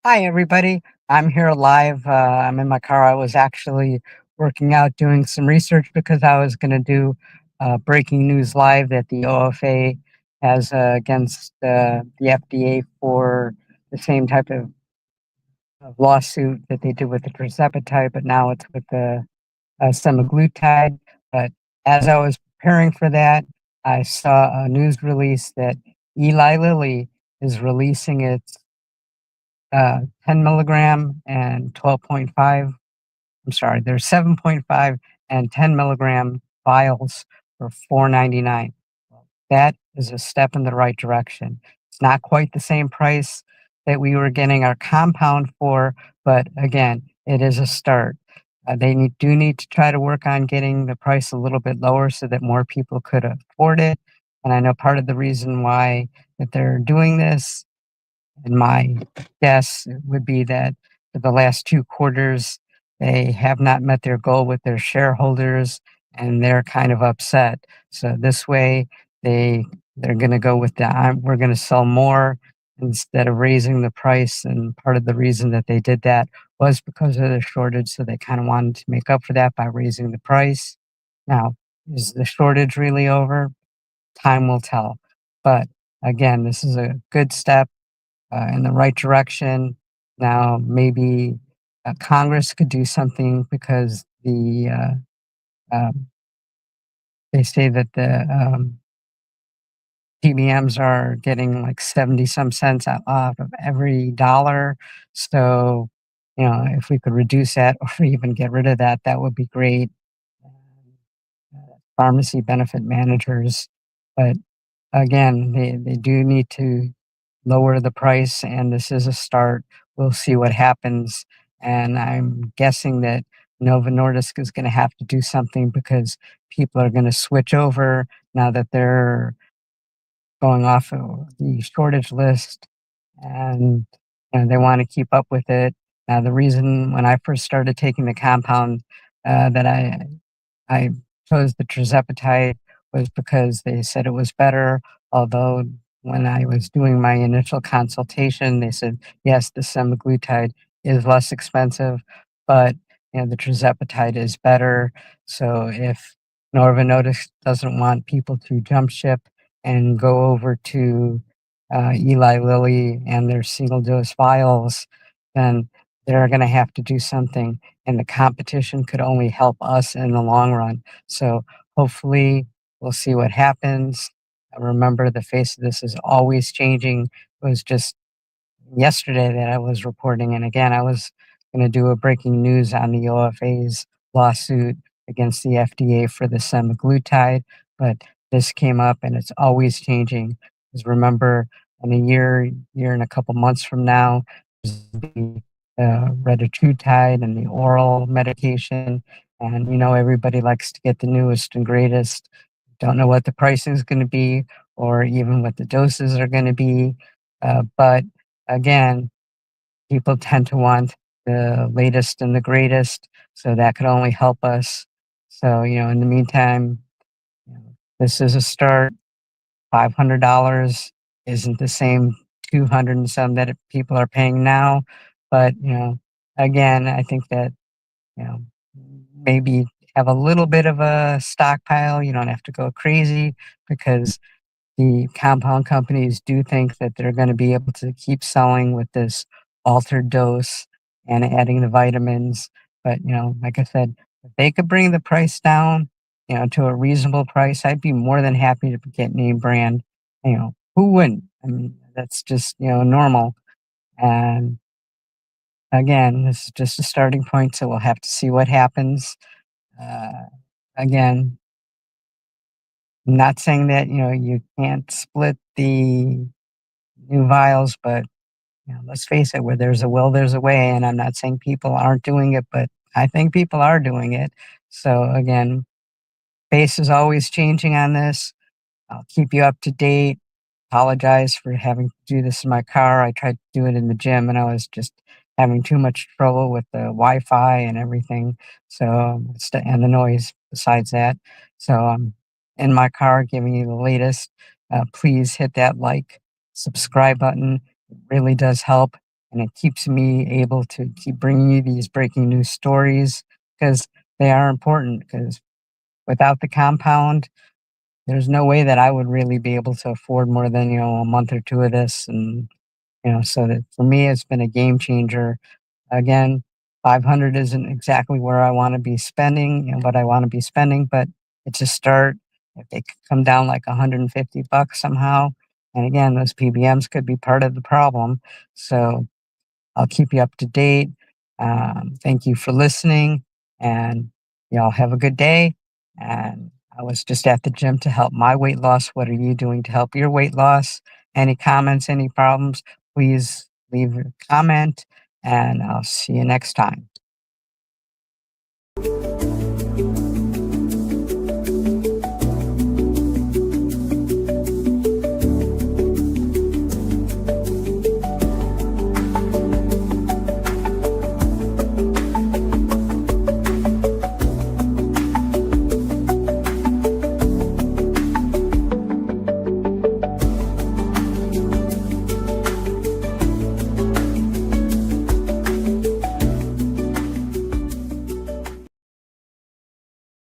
Hi, everybody. I'm here live. I'm in my car. I was actually working out, doing some research because I was going to do breaking news live that the OFA has against the FDA for the same type of lawsuit that they did with the tirzepatide, but now it's with the semaglutide. But as I was preparing for that, I saw a news release that Eli Lilly is releasing its 10 milligram and 12.5. I'm sorry, there's 7.5 and 10 milligram vials for 4.99. Well, that is a step in the right direction. It's not quite the same price that we were getting our compound for, but again, it is a start. Do need to try to work on getting the price a little bit lower so that more people could afford it. And I know part of the reason why that they're doing this, and my guess would be that for the last 2 quarters, they have not met their goal with their shareholders, and they're kind of upset. So this way, they they're gonna go with the, "We're gonna sell more," instead of raising the price, and part of the reason that they did that was because of the shortage, so they kinda wanted to make up for that by raising the price. Now, is the shortage really over? Time will tell. But again, this is a good step in the right direction. Now, maybe Congress could do something because they say that the PBMs are getting like 70 some cents off of every dollar. So, if we could reduce that or even get rid of that, that would be great. Pharmacy benefit managers. But again, they do need to lower the price, and this is a start. We'll see what happens, and I'm guessing that Novo Nordisk is gonna have to do something because people are gonna switch over now that they're going off of the shortage list, and, they wanna keep up with it. Now, the reason when I first started taking the compound, that I chose the tirzepatide was because they said it was better, although when I was doing my initial consultation, they said, "Yes, the semaglutide is less expensive, but, the tirzepatide is better." So if Novo Nordisk doesn't want people to jump ship and go over to, Eli Lilly and their single dose vials, then they're gonna have to do something, and the competition could only help us in the long run. So hopefully we'll see what happens. Remember, the face of this is always changing. It was just yesterday that I was reporting, and again, I was going to do a breaking news on the OFA's lawsuit against the FDA for the semaglutide, but this came up, and it's always changing. Because remember, in a year and a couple months from now, there's the retatrutide and the oral medication, and everybody likes to get the newest and greatest. Don't know what the pricing is going to be, or even what the doses are going to be, but again, people tend to want the latest and the greatest, so that could only help us. So, in the meantime, this is a start. $500 isn't the same 200 and some that people are paying now, but, again, I think that, you know, maybe have a little bit of a stockpile. You don't have to go crazy because the compound companies do think that they're gonna be able to keep selling with this altered dose and adding the vitamins, but, like I said, if they could bring the price down, to a reasonable price, I'd be more than happy to get name brand. Who wouldn't? I mean, that's just, normal, and again, this is just a starting point, so we'll have to see what happens. Uh, Again, I'm not saying that, you can't split the new vials, but let's face it, where there's a will, there's a way. And I'm not saying people aren't doing it, but I think people are doing it. So again, base is always changing on this. I'll keep you up to date. Apologize for having to do this in my car. I tried to do it in the gym and I was just having too much trouble with the Wi-Fi and everything. So, and the noise besides that. So I'm in my car giving you the latest. Please hit that like, subscribe button. It really does help. and it keeps me able to keep bringing you these breaking news stories because they are important. Because without the compound, there's no way that I would really be able to afford more than, a month or 2 of this, and, so that for me, it's been a game changer. Again, 500 isn't exactly where I wanna be spending and what I wanna be spending, but it's a start. If they could come down like $150 somehow, and again, those PBMs could be part of the problem, so I'll keep you up to date. Thank you for listening, and y'all have a good day. And I was just at the gym to help my weight loss. What are you doing to help your weight loss? Any comments, any problems? Please leave a comment, and I'll see you next time.